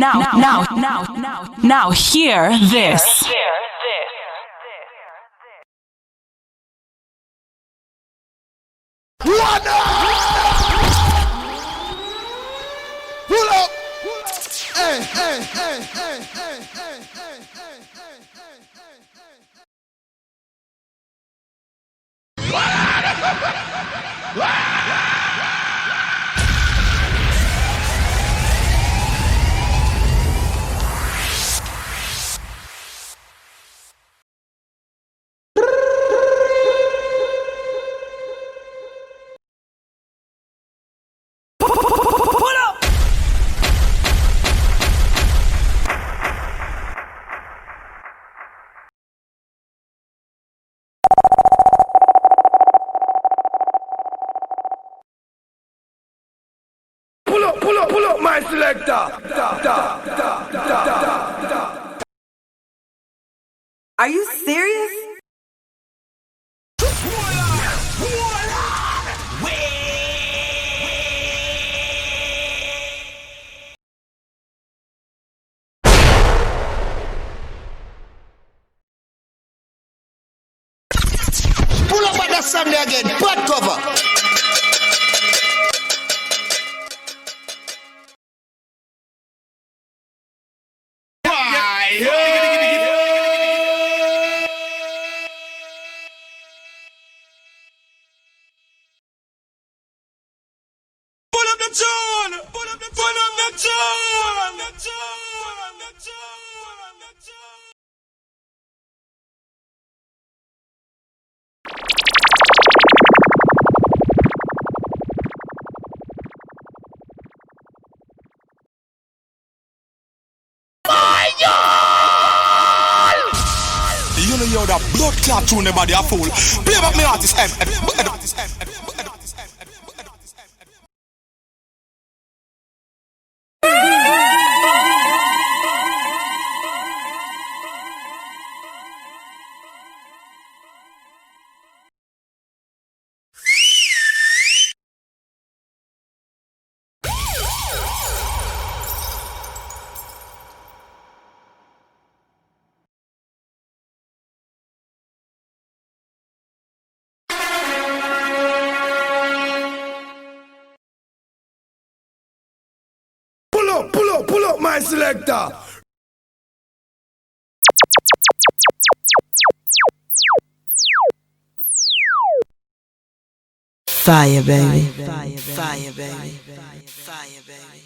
Now hear this. Pull up! Hey, hey, hey, hey, hey, hey, hey, hey, pull up, my selector. Are you serious? Pull up at the Sunday again, bad cover. You know you're that blood clot tune the body a fool. Play back me artist Pull up, my selector. Fire, baby. Fire, baby. Fire, baby.